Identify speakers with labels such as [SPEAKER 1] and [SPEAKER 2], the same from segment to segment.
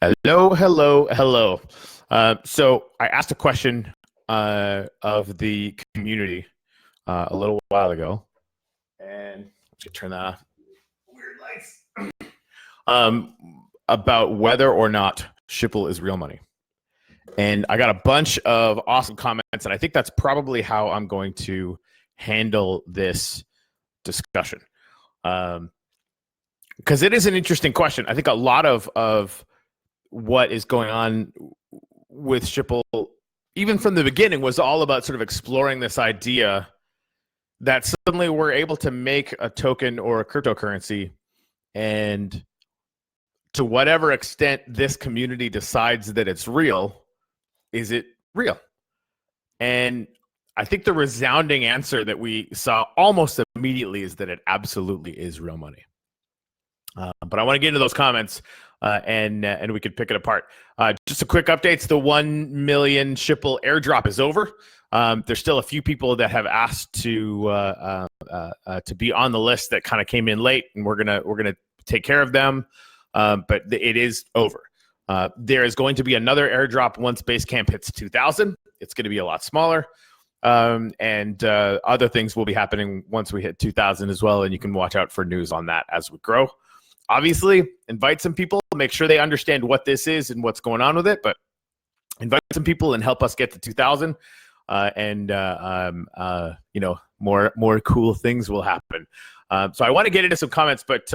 [SPEAKER 1] Hello, hello, hello. So I asked a question of the community a little while ago, and let's just turn that off. Weird lights. About whether or not SHipple is real money. And I got a bunch of awesome comments, and I think that's probably how I'm going to handle this discussion. Because it is an interesting question. I think a lot of what is going on with SHipple, even from the beginning, was all about sort of exploring this idea that suddenly we're able to make a token or a cryptocurrency, and to whatever extent this community decides that it's real, is it real? And I think the resounding answer that we saw almost immediately is that it absolutely is real money. But I want to get into those comments and we could pick it apart. Just a quick update. The 1 million SHipple airdrop is over. There's still a few people that have asked to be on the list that kind of came in late, and we're gonna take care of them. But it is over. There is going to be another airdrop once Basecamp hits 2,000. It's going to be a lot smaller. And other things will be happening once we hit 2,000 as well, and you can watch out for news on that as we grow. Obviously, invite some people, make sure they understand what this is and what's going on with it, but invite some people and help us get to 2,000, and more cool things will happen. So I want to get into some comments, but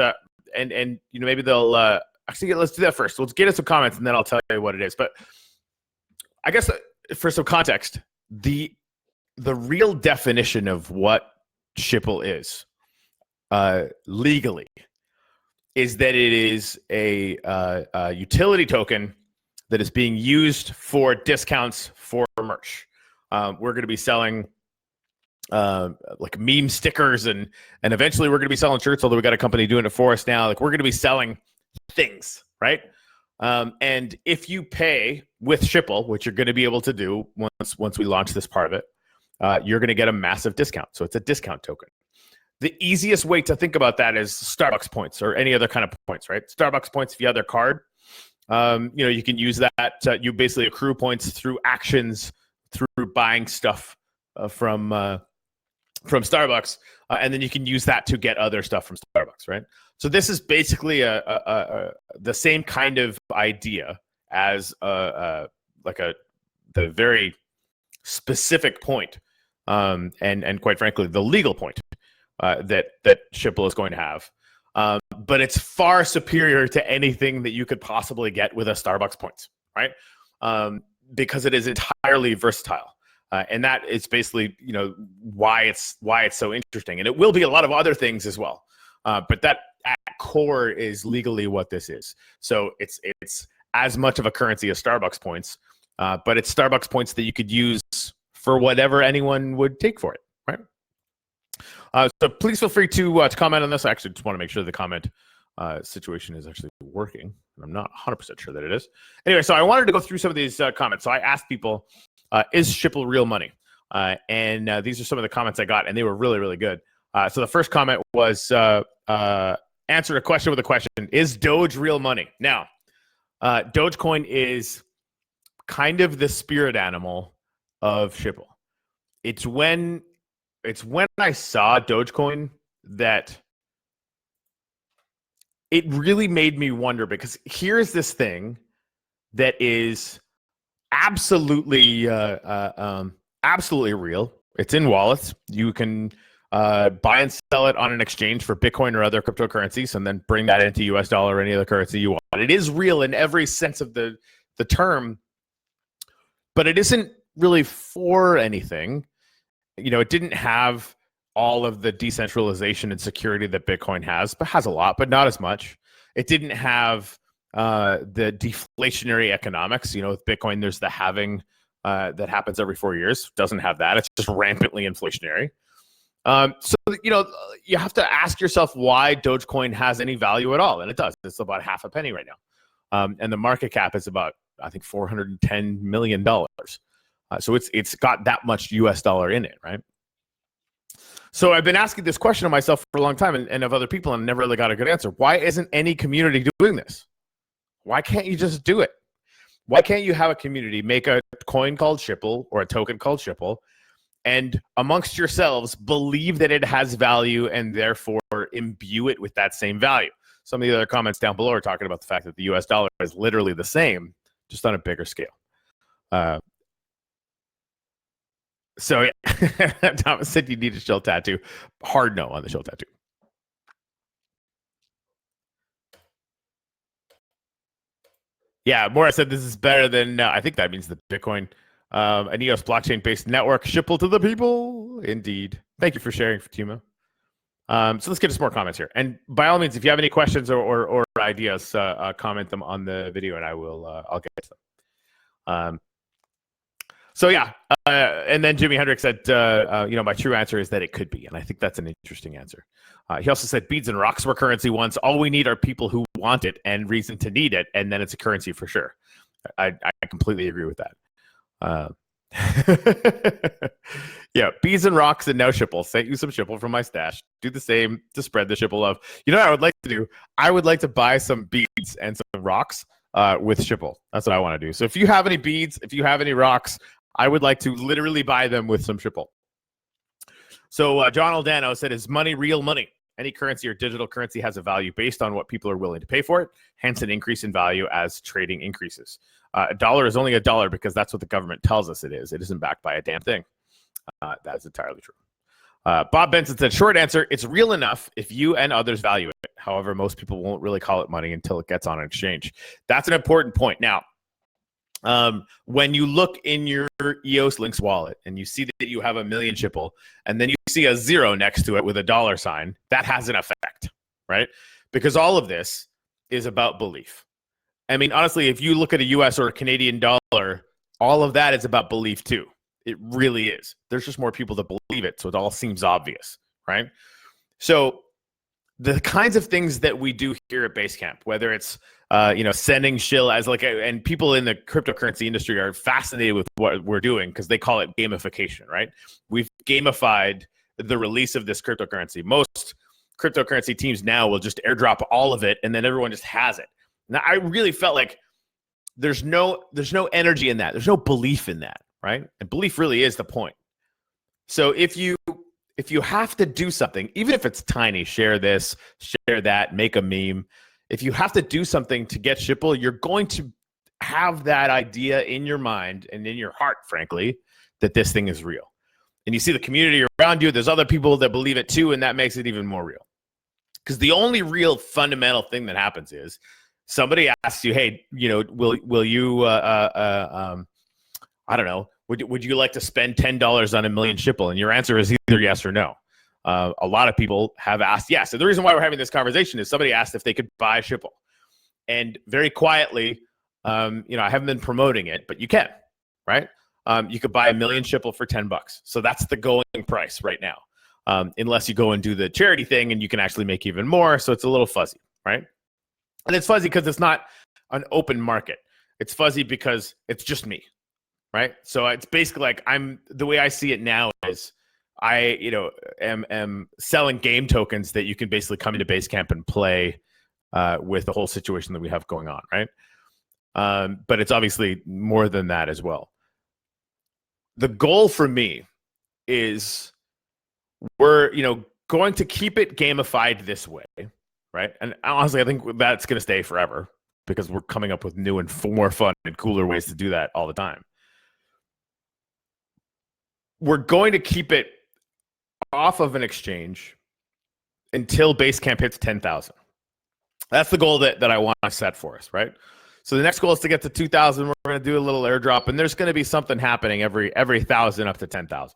[SPEAKER 1] maybe they'll actually let's do that first. Let's get into some comments, and then I'll tell you what it is. But I guess for some context, the real definition of what SHipple is legally is that it is a utility token that is being used for discounts for merch. We're going to be selling like meme stickers, and eventually we're going to be selling shirts, although we got a company doing it for us now. Like, we're going to be selling things, right? And if you pay with SHipple, which you're going to be able to do once we launch this part of it, you're going to get a massive discount. So it's a discount token. The easiest way to think about that is Starbucks points or any other kind of points, right? Starbucks points, if you have their card, you can use that. You basically accrue points through actions, through buying stuff from Starbucks, and then you can use that to get other stuff from Starbucks, right? So this is basically the same kind of idea as the very specific point, and quite frankly, the legal point that SHipple is going to have. But it's far superior to anything that you could possibly get with a Starbucks points, right? Because it is entirely versatile. And that is basically, why it's so interesting. And it will be a lot of other things as well. But that at core is legally what this is. So it's as much of a currency as Starbucks points, but it's Starbucks points that you could use for whatever anyone would take for it, right? So please feel free to comment on this. I actually just want to make sure the comment situation is actually working. I'm not 100% sure that it is. Anyway, so I wanted to go through some of these comments. So I asked people, is SHipple real money? And these are some of the comments I got, and they were really, really good. So the first comment was, answer a question with a question. Is Doge real money? Now, Dogecoin is kind of the spirit animal of SHipple. It's when I saw Dogecoin that it really made me wonder, because here's this thing that is absolutely real. It's in wallets. You can buy and sell it on an exchange for Bitcoin or other cryptocurrencies, and then bring that into US dollar or any other currency you want. It is real in every sense of the term, but it isn't really for anything. It didn't have all of the decentralization and security that Bitcoin has, but has a lot, but not as much. It didn't have the deflationary economics. With Bitcoin, there's the halving that happens every 4 years. Doesn't have that. It's just rampantly inflationary. So you have to ask yourself why Dogecoin has any value at all, and it does. It's about half a penny right now, and the market cap is about, I think, $410 million. So it's got that much US dollar in it, right? So I've been asking this question of myself for a long time, and of other people, and never really got a good answer. Why isn't any community doing this? Why can't you just do it? Why can't you have a community make a coin called SHipple or a token called SHipple, and amongst yourselves believe that it has value and therefore imbue it with that same value? Some of the other comments down below are talking about the fact that the US dollar is literally the same, just on a bigger scale. So yeah. Thomas said you need a SHil tattoo. Hard no on the SHil tattoo. Yeah, Mora said this is better than, I think that means the Bitcoin, an EOS blockchain-based network, SHipple to the people. Indeed. Thank you for sharing, Fatima. So let's get to some more comments here. And by all means, if you have any questions or ideas, comment them on the video, and I'll get to them. So yeah, and then Jimi Hendrix said, my true answer is that it could be, and I think that's an interesting answer. He also said beads and rocks were currency once. All we need are people who want it and reason to need it, and then it's a currency for sure. I completely agree with that. Yeah, beads and rocks and now SHipple. Sent you some SHipple from my stash. Do the same to spread the SHipple love. You know what I would like to do? I would like to buy some beads and some rocks with SHipple. That's what I want to do. So if you have any beads, if you have any rocks, I would like to literally buy them with some SHipple. So John Aldano said, is money real money? Any currency or digital currency has a value based on what people are willing to pay for it, hence an increase in value as trading increases. A dollar is only a dollar because that's what the government tells us it is. It isn't backed by a damn thing. That's entirely true. Bob Benson said, short answer, it's real enough if you and others value it. However, most people won't really call it money until it gets on an exchange. That's an important point. Now, when you look in your EOS Lynx wallet and you see that you have 1 million SHipple, and then you see a zero next to it with a dollar sign, that has an effect, right? Because all of this is about belief. I mean, honestly, if you look at a US or a Canadian dollar, all of that is about belief too. It really is. There's just more people that believe it, so it all seems obvious, right? So the kinds of things that we do here at Basecamp, whether it's sending SHil as and people in the cryptocurrency industry are fascinated with what we're doing because they call it gamification, right? We've gamified the release of this cryptocurrency. Most cryptocurrency teams now will just airdrop all of it, and then everyone just has it. Now, I really felt like there's no energy in that. There's no belief in that, right? And belief really is the point. So if you have to do something, even if it's tiny, share this, share that, make a meme. If you have to do something to get SHipple, you're going to have that idea in your mind and in your heart, frankly, that this thing is real. And you see the community around you, there's other people that believe it too, and that makes it even more real. Because the only real fundamental thing that happens is somebody asks you, hey, will you, I don't know, would you like to spend $10 on 1 million SHipple? And your answer is either yes or no. A lot of people have asked yes. And the reason why we're having this conversation is somebody asked if they could buy SHipple. And very quietly, I haven't been promoting it, but you can, right? You could buy 1 million SHipple for $10. So that's the going price right now. Unless you go and do the charity thing and you can actually make even more. So it's a little fuzzy, right? And it's fuzzy because it's not an open market. It's fuzzy because it's just me, right? So it's basically like the way I see it now is I, am selling game tokens that you can basically come into Basecamp and play with the whole situation that we have going on, right? But it's obviously more than that as well. The goal for me is we're, going to keep it gamified this way, right? And honestly, I think that's going to stay forever because we're coming up with new and more fun and cooler ways to do that all the time. We're going to keep it off of an exchange until Basecamp hits 10,000. That's the goal that I want to set for us, right? So the next goal is to get to 2,000. We're going to do a little airdrop, and there's going to be something happening every 1,000 up to 10,000.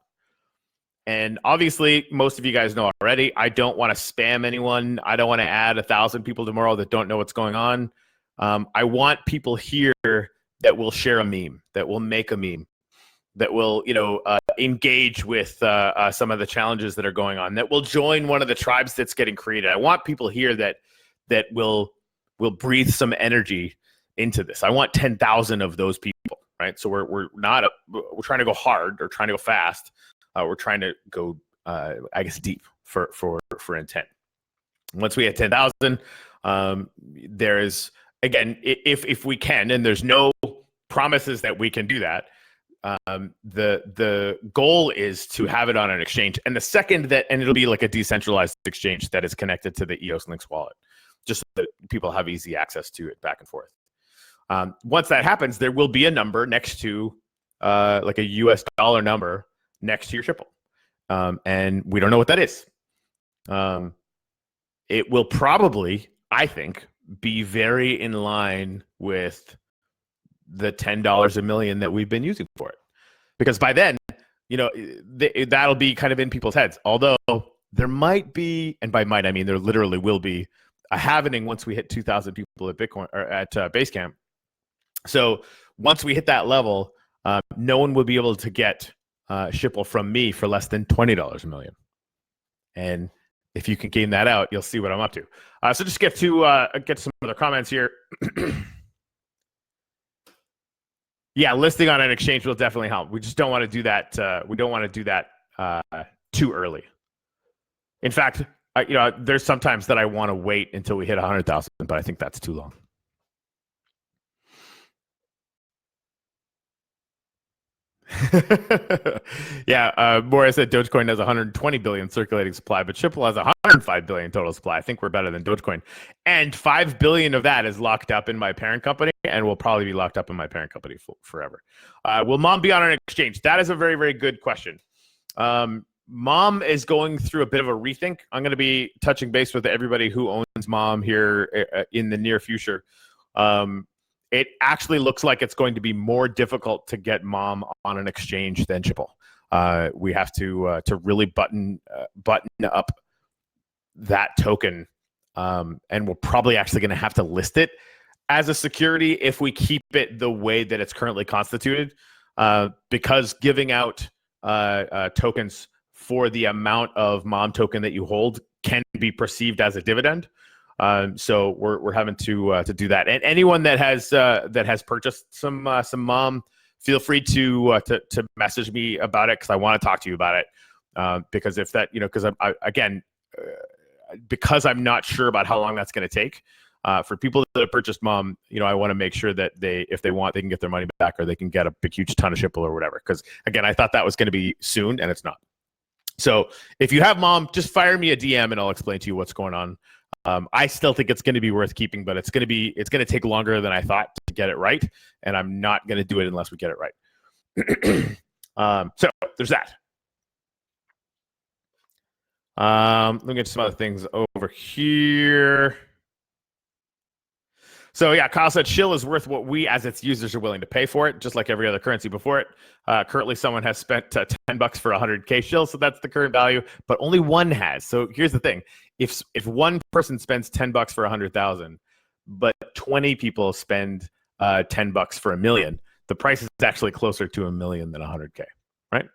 [SPEAKER 1] And obviously, most of you guys know already, I don't want to spam anyone. I don't want to add 1,000 people tomorrow that don't know what's going on. I want people here that will share a meme, that will make a meme, that will, engage with some of the challenges that are going on, that will join one of the tribes that's getting created. I want people here that will breathe some energy into this. I want 10,000 of those people, right? So we're trying to go hard or trying to go fast. We're trying to go, deep for intent. Once we hit 10,000, there is if we can, and there's no promises that we can do that, the goal is to have it on an exchange. And the second that, and it'll be like a decentralized exchange that is connected to the EOS Lynx wallet, just so that people have easy access to it back and forth. Once that happens, there will be a number next to like a US dollar number next to your SHipple. And we don't know what that is. It will probably, I think, be very in line with the $10 a million that we've been using for it. Because by then, that'll be kind of in people's heads. Although there might be, and by might I mean there literally will be, a halvening once we hit 2,000 people at Bitcoin or at Basecamp. So once we hit that level, no one will be able to get SHipple from me for less than $20 a million. And if you can game that out, you'll see what I'm up to. So just get some other comments here. Yeah, listing on an exchange will definitely help. We just don't want to do that. We don't want to do that too early. In fact, there's sometimes that I want to wait until we hit 100,000, but I think that's too long. Yeah, Morris said Dogecoin has 120 billion circulating supply, but SHipple has 105 billion total supply. I think we're better than Dogecoin. And 5 billion of that is locked up in my parent company and will probably be locked up in my parent company forever. Will Mom be on an exchange? That is a very, very good question. Mom is going through a bit of a rethink. I'm going to be touching base with everybody who owns Mom here in the near future. It actually looks like it's going to be more difficult to get Mom on an exchange than SHipple. We have to really button up that token, and we're probably actually going to have to list it as a security if we keep it the way that it's currently constituted, because giving out tokens for the amount of Mom token that you hold can be perceived as a dividend. So we're having to do that. And anyone that has purchased some Mom, feel free to message me about it, because I want to talk to you about it. Because if that, because because I'm not sure about how long that's going to take. For people that have purchased Mom, I want to make sure that if they want, they can get their money back, or they can get a big, huge ton of SHipple or whatever. Because again, I thought that was going to be soon, and it's not. So if you have Mom, just fire me a DM and I'll explain to you what's going on. I still think it's going to be worth keeping, but it's going to take longer than I thought to get it right, and I'm not going to do it unless we get it right. So there's that. Let me get some other things over here. So yeah, Kyle said SHil is worth what we as its users are willing to pay for it, just like every other currency before it. Currently, someone has spent $10 for 100K SHil, so that's the current value, but only one has. So here's the thing. If one person spends $10 for 100,000, but 20 people spend $10 for $1 million, the price is actually closer to $1 million than 100K, right?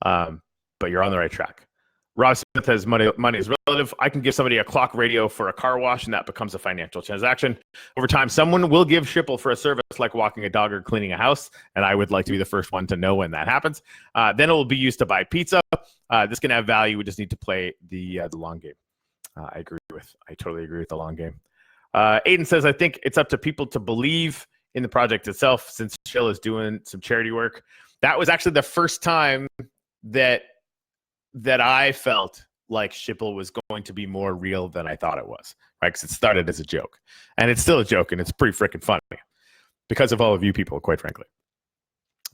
[SPEAKER 1] But you're on the right track. Rob Smith says money is relative. I can give somebody a clock radio for a car wash, and that becomes a financial transaction. Over time, someone will give SHipple for a service like walking a dog or cleaning a house, and I would like to be the first one to know when that happens. Then it will be used to buy pizza. This can have value. We just need to play the long game. I totally agree with the long game. Aiden says, I think it's up to people to believe in the project itself, since SHil is doing some charity work. That was actually the first time that I felt like SHipple was going to be more real than I thought it was, right? Because it started as a joke, and it's still a joke, and it's pretty freaking funny because of all of you people, quite frankly.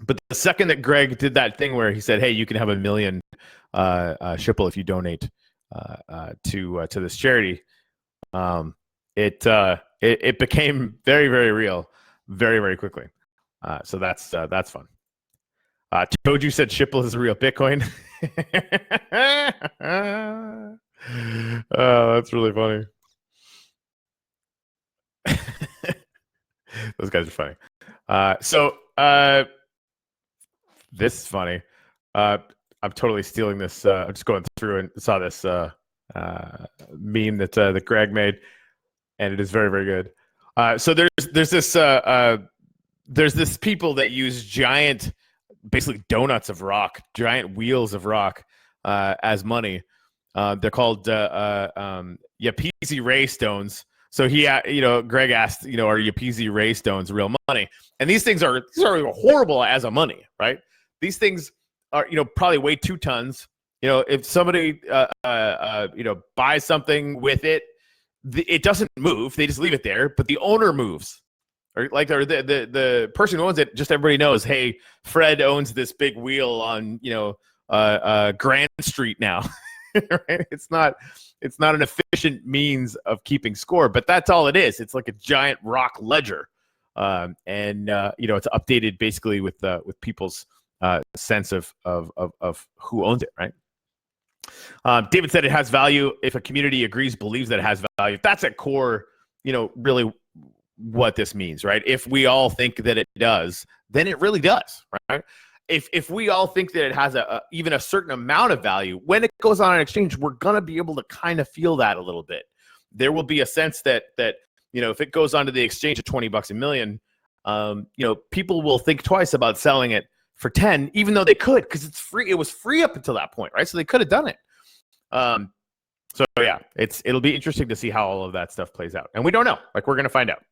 [SPEAKER 1] But the second that Greg did that thing where he said, "Hey, you can have $1 million SHipple if you donate to this charity," it became very, very real, very, very quickly. So that's fun. Toju said SHipple is a real Bitcoin. Oh, that's really funny. Those guys are funny. This is funny. I'm totally stealing this. I'm just going through and saw this meme that Greg made, and it is very, very good. So there's this people that use giant, basically donuts of rock, giant wheels of rock as money. They're called Yapisi Ray stones. So Greg asked, are UPZ Ray stones real money? And these are horrible as a money, right? These things are, probably weigh 2 tons. If somebody, buys something with it, it doesn't move. They just leave it there, but the owner moves. Or the person who owns it, just everybody knows, hey, Fred owns this big wheel on, Grand Street now. Right? It's not an efficient means of keeping score, but that's all it is. It's like a giant rock ledger. And it's updated basically with people's sense of who owns it, right? David said it has value if a community agrees, believes that it has value. That's at core, really what this means, right? If we all think that it does, then it really does, right? If we all think that it has even a certain amount of value, when it goes on an exchange, we're gonna be able to kind of feel that a little bit. There will be a sense that if it goes onto the exchange at $20 a million, people will think twice about selling it for 10, even though they could, because it's free. It was free up until that point, right? So they could have done it. So yeah, it'll be interesting to see how all of that stuff plays out, and we don't know. Like, we're gonna find out.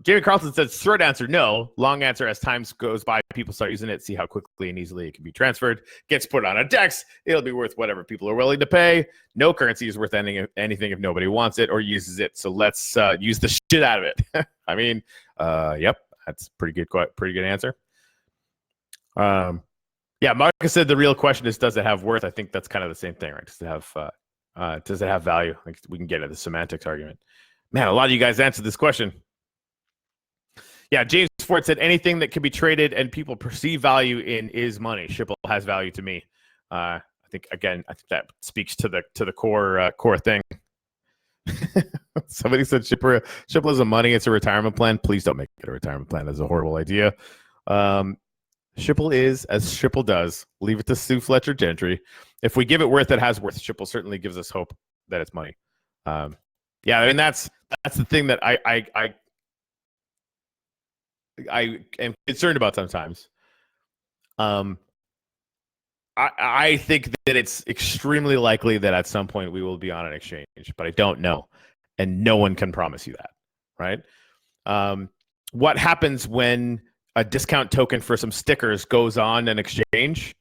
[SPEAKER 1] Jamie Carlson says, short answer, no. Long answer, as time goes by, people start using it, see how quickly and easily it can be transferred, gets put on a DEX, it'll be worth whatever people are willing to pay. No currency is worth anything if nobody wants it or uses it. So let's use the shit out of it. I mean, yep, that's pretty good answer. Yeah, Marcus said the real question is, does it have worth? I think that's kind of the same thing, right? Does it have value? Like, we can get into the semantics argument. Man, a lot of you guys answered this question. Yeah, James Ford said anything that can be traded and people perceive value in is money. SHipple has value to me. I think that speaks to the core thing. Somebody said SHipple is a money. It's a retirement plan. Please don't make it a retirement plan. That's a horrible idea. SHipple is as SHipple does. Leave it to Sue Fletcher Gentry. If we give it worth, it has worth. SHipple certainly gives us hope that it's money. Yeah, I mean, that's the thing that I am concerned about sometimes. I think that it's extremely likely that at some point we will be on an exchange, but I don't know, and no one can promise you that, right? What happens when a discount token for some stickers goes on an exchange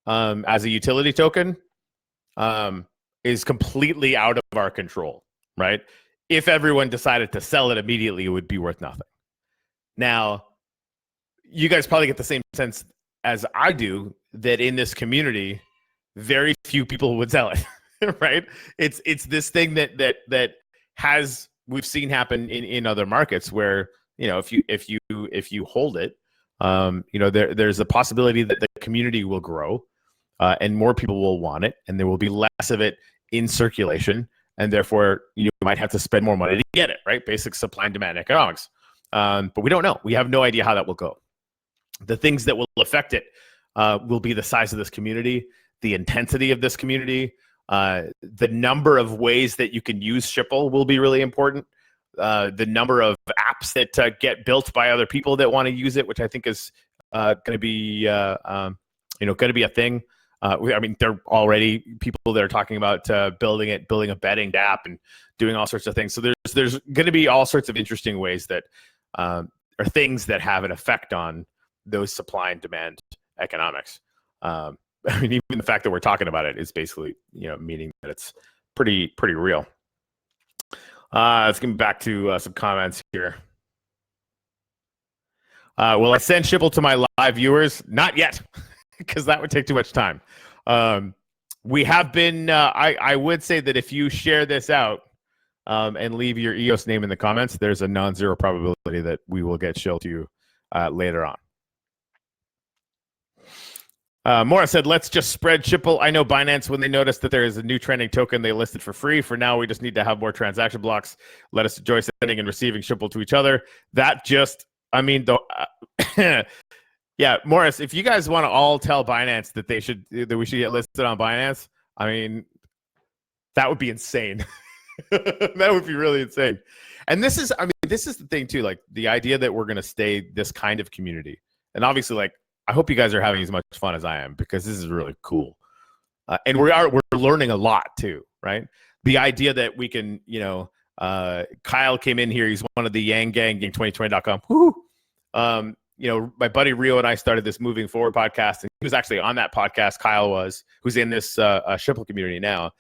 [SPEAKER 1] as a utility token is completely out of our control. Right? If everyone decided to sell it immediately, it would be worth nothing. Now, you guys probably get the same sense as I do that in this community, very few people would sell it. Right? It's this thing that we've seen happen in other markets where, if you hold it, there's a possibility that the community will grow and more people will want it, and there will be less of it in circulation. And therefore, you might have to spend more money to get it, right? Basic supply and demand economics. But we don't know. We have no idea how that will go. The things that will affect it will be the size of this community, the intensity of this community, the number of ways that you can use SHipple will be really important. The number of apps that get built by other people that want to use it, which I think is going to be, going to be a thing. I mean, there are already people that are talking about building a betting app and doing all sorts of things. So there's going to be all sorts of interesting ways that are things that have an effect on those supply and demand economics. I mean, even the fact that we're talking about it is basically, meaning that it's pretty real. Let's get back to some comments here. Will I send SHipple to my live viewers? Not yet. Because that would take too much time. We have been, I would say that if you share this out and leave your EOS name in the comments, there's a non-zero probability that we will get SHIL to you later on. Morris said, let's just spread SHipple. I know Binance, when they noticed that there is a new trending token, they listed for free. For now, we just need to have more transaction blocks. Let us enjoy sending and receiving SHipple to each other. That just, I mean, yeah, Morris, if you guys want to all tell Binance that we should get listed on Binance, I mean, that would be insane. That would be really insane. And this is the thing too, like the idea that we're going to stay this kind of community. And obviously, like, I hope you guys are having as much fun as I am, because this is really cool. And we're learning a lot too, right? the idea that we can, Kyle came in here. He's one of the Yang Gang, Gang2020.com. Woo! My buddy Rio and I started this Moving Forward podcast, and he was actually on that podcast. Kyle was, who's in this SHipple community now.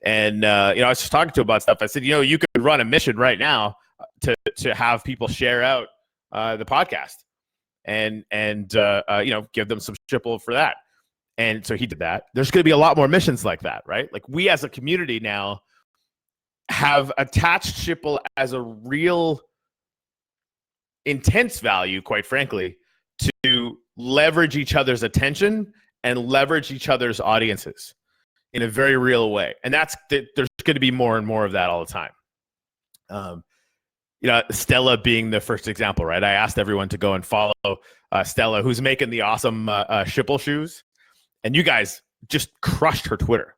[SPEAKER 1] And, I was just talking to him about stuff. I said, you could run a mission right now to have people share out the podcast and give them some SHipple for that. And so he did that. There's going to be a lot more missions like that, right? Like, we as a community now have attached SHipple as a real intense value, quite frankly, to leverage each other's attention and leverage each other's audiences in a very real way. And there's going to be more and more of that all the time. Stella being the first example, right? I asked everyone to go and follow Stella, who's making the awesome SHipple shoes. And you guys just crushed her Twitter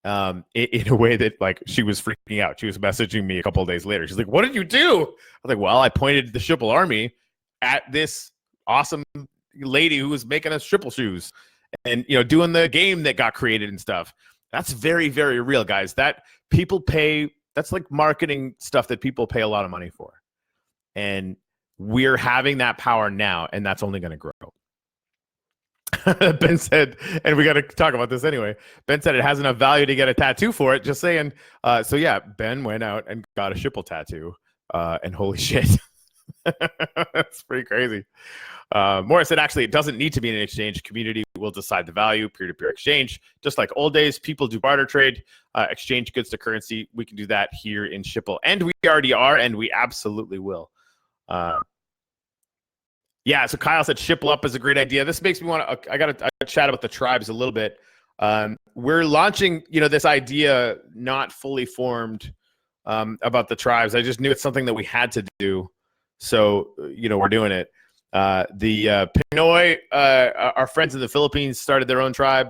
[SPEAKER 1] in a way that, like, she was freaking out. She was messaging me a couple of days later. She's like, "What did you do?" I was like, "Well, I pointed the SHipple army at this awesome lady who was making us SHipple shoes and, doing the game that got created and stuff." That's very, very real, guys. That people pay. That's like marketing stuff that people pay a lot of money for. And we're having that power now, and that's only going to grow. Ben said, and we got to talk about this anyway. Ben said it has enough value to get a tattoo for it. Just saying. So yeah, Ben went out and got a SHipple tattoo, and holy shit, that's pretty crazy. Morris said, actually, it doesn't need to be an exchange. Community will decide the value. Peer-to-peer exchange, just like old days. People do barter trade, exchange goods to currency. We can do that here in SHipple, and we already are, and we absolutely will. Yeah, so Kyle said SHipple up is a great idea. This makes me want to, I got to chat about the tribes a little bit. We're launching, this idea not fully formed about the tribes. I just knew it's something that we had to do. So, we're doing it. The Pinoy, our friends in the Philippines, started their own tribe.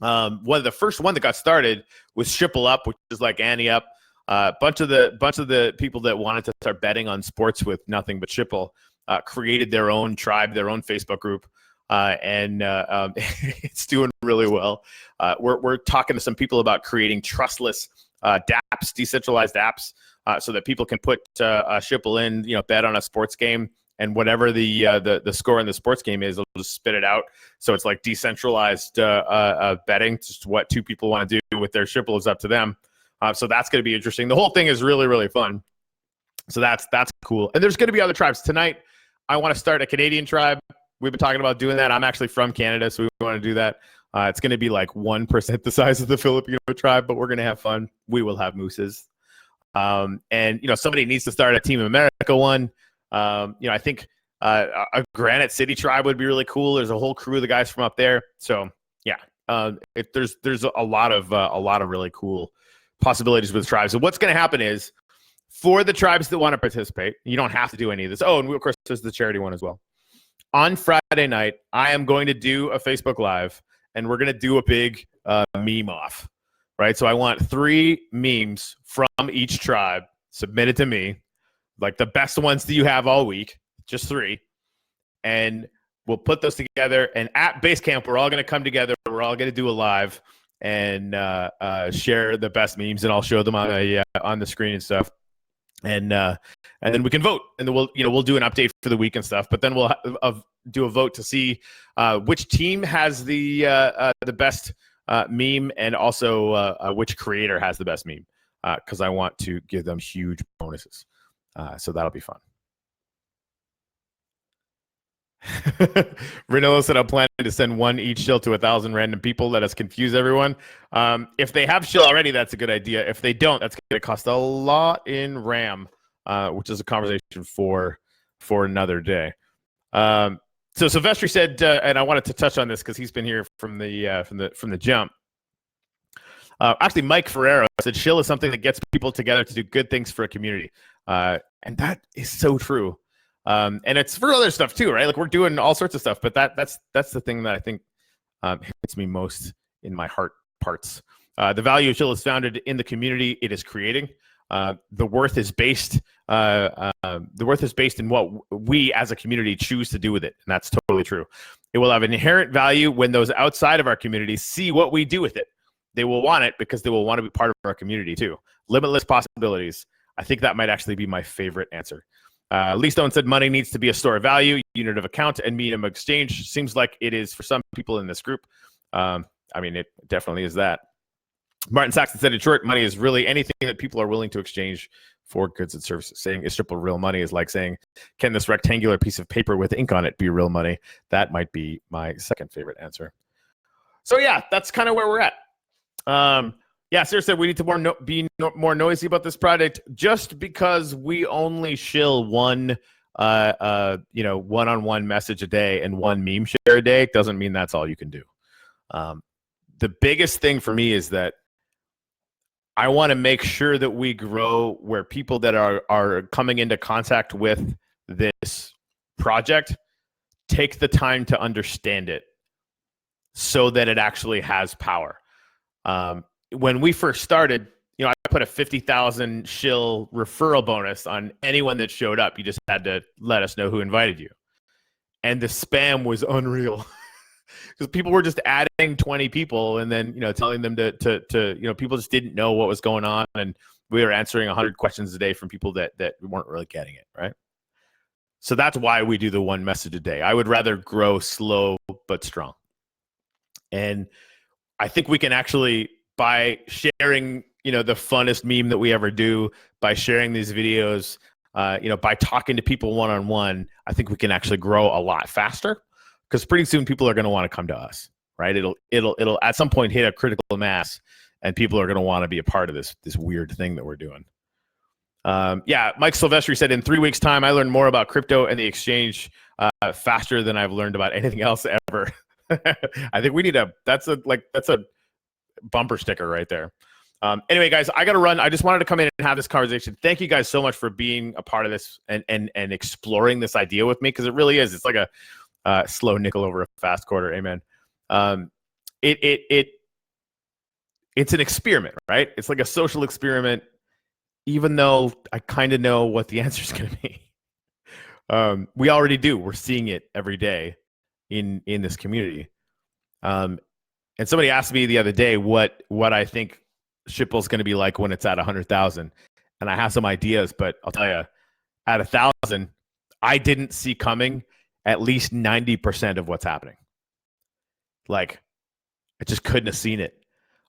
[SPEAKER 1] The first one that got started was SHipple Up, which is like Annie Up. Bunch of the people that wanted to start betting on sports with nothing but SHipple created their own tribe, their own Facebook group, and it's doing really well. We're talking to some people about creating trustless dApps, decentralized apps, so that people can put SHipple in, bet on a sports game, and whatever the score in the sports game is, it'll just spit it out. So it's like decentralized betting. Just what two people want to do with their SHipple is up to them. So that's going to be interesting. The whole thing is really, really fun. So that's cool. And there's going to be other tribes. Tonight, I want to start a Canadian tribe. We've been talking about doing that. I'm actually from Canada, so we want to do that. It's going to be like 1% the size of the Filipino tribe, but we're going to have fun. We will have mooses. And, somebody needs to start a Team America one. I think a Granite City tribe would be really cool. There's a whole crew of the guys from up there. So, yeah, there's a lot of really cool possibilities with tribes. So what's going to happen is, for the tribes that want to participate, you don't have to do any of this. Oh, and of course, there's the charity one as well. On Friday night, I am going to do a Facebook Live, and we're going to do a big meme off, right? So I want 3 memes from each tribe submitted to me, like the best ones that you have all week, just 3. And we'll put those together. And at Basecamp, we're all going to come together. We're all going to do a live and share the best memes, and I'll show them on the screen and stuff. And then we can vote, and then we'll do an update for the week and stuff. But then we'll do a vote to see which team has the best meme, and also which creator has the best meme, because I want to give them huge bonuses. So that'll be fun. Renilla said, I'm planning to send 1 each SHIL to 1,000 random people. Let us confuse everyone. If they have SHIL already, that's a good idea. If they don't, that's going to cost a lot in RAM, which is a conversation for another day. So Silvestri said, and I wanted to touch on this because he's been here from the jump. Actually, Mike Ferrero said, SHIL is something that gets people together to do good things for a community. And that is so true. And it's for other stuff too, right? Like, we're doing all sorts of stuff, but that's the thing that I think hits me most in my heart parts. The value of SHIL is founded in the community it is creating. The worth is based in what we as a community choose to do with it, and that's totally true. It will have an inherent value when those outside of our community see what we do with it. they will want it because they will want to be part of our community too. Limitless possibilities. I think that might actually be my favorite answer. Lee Stone said money needs to be a store of value, unit of account, and medium of exchange. Seems like it is for some people in this group. I mean, it definitely is that. Martin Saxon said, in short, money is really anything that people are willing to exchange for goods and services. Saying is SHipple real money is like saying, can this rectangular piece of paper with ink on it be real money? That might be my second favorite answer. So yeah, that's kind of where we're at. Yeah, seriously, we need to be more noisy about this project. Just because we only shill one, one-on-one message a day and one meme share a day doesn't mean that's all you can do. The biggest thing for me is that I want to make sure that we grow where people that are coming into contact with this project take the time to understand it so that it actually has power. When we first started, I put a 50,000 SHil referral bonus on anyone that showed up. You just had to let us know who invited you. And the spam was unreal. Because people were just adding 20 people and then, telling them to people just didn't know what was going on. And we were answering 100 questions a day from people that weren't really getting it, right? So that's why we do the one message a day. I would rather grow slow but strong. And I think we can actually, by sharing, the funnest meme that we ever do, by sharing these videos, by talking to people one-on-one, I think we can actually grow a lot faster. Because pretty soon people are going to want to come to us, right? It'll at some point hit a critical mass, and people are going to want to be a part of this weird thing that we're doing. Yeah, Mike Silvestri said, in 3 weeks' time, I learned more about crypto and the exchange faster than I've learned about anything else ever. I think we need that's a bumper sticker right there. Anyway, guys, I got to run. I just wanted to come in and have this conversation. Thank you guys so much for being a part of this and exploring this idea with me, because it really is. It's like a slow nickel over a fast quarter. Amen. It's an experiment, right? It's like a social experiment, even though I kind of know what the answer is going to be. We already do. We're seeing it every day in this community. And somebody asked me the other day what I think SHipple is going to be like when it's at 100,000. And I have some ideas, but I'll tell you, at 1,000, I didn't see coming at least 90% of what's happening. Like, I just couldn't have seen it.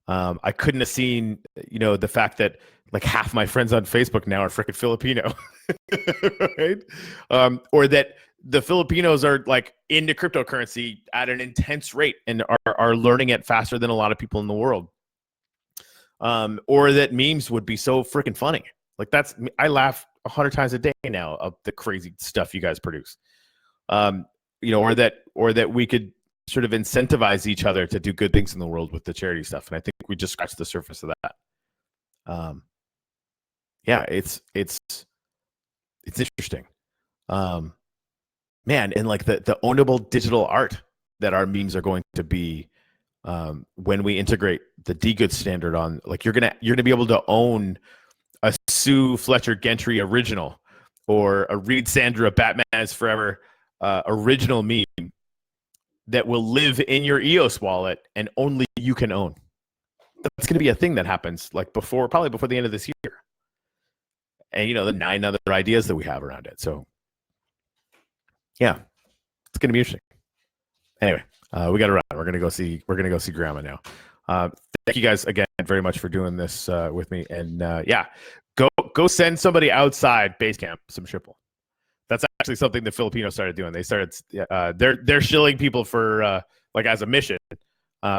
[SPEAKER 1] I couldn't have seen, the fact that like half my friends on Facebook now are freaking Filipino, right? Or that the Filipinos are like into cryptocurrency at an intense rate and are learning it faster than a lot of people in the world. Or that memes would be so freaking funny. Like I laugh 100 times a day now of the crazy stuff you guys produce. Or that we could sort of incentivize each other to do good things in the world with the charity stuff. And I think we just scratched the surface of that. Yeah, it's interesting. Man, and like the ownable digital art that our memes are going to be, when we integrate the DGood standard on, like you're gonna be able to own a Sue Fletcher Gentry original or a Reed Sandra Batman is Forever original meme that will live in your EOS wallet and only you can own. That's going to be a thing that happens probably before the end of this year. And the 9 other ideas that we have around it. So yeah, it's going to be interesting. Anyway, we got to run. We're going to go see Grandma now. Thank you guys again very much for doing this with me. And yeah, go send somebody outside Basecamp some SHipple. That's actually something the Filipinos started doing. They started they're shilling people for like as a mission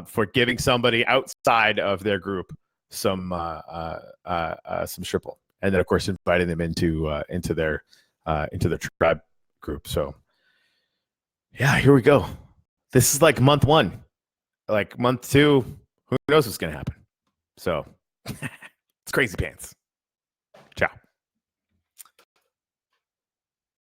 [SPEAKER 1] for giving somebody outside of their group some SHipple, and then of course inviting them into their tribe group. So yeah, here we go. This is like month 1. Like month 2, who knows what's gonna happen? So it's crazy pants. Ciao.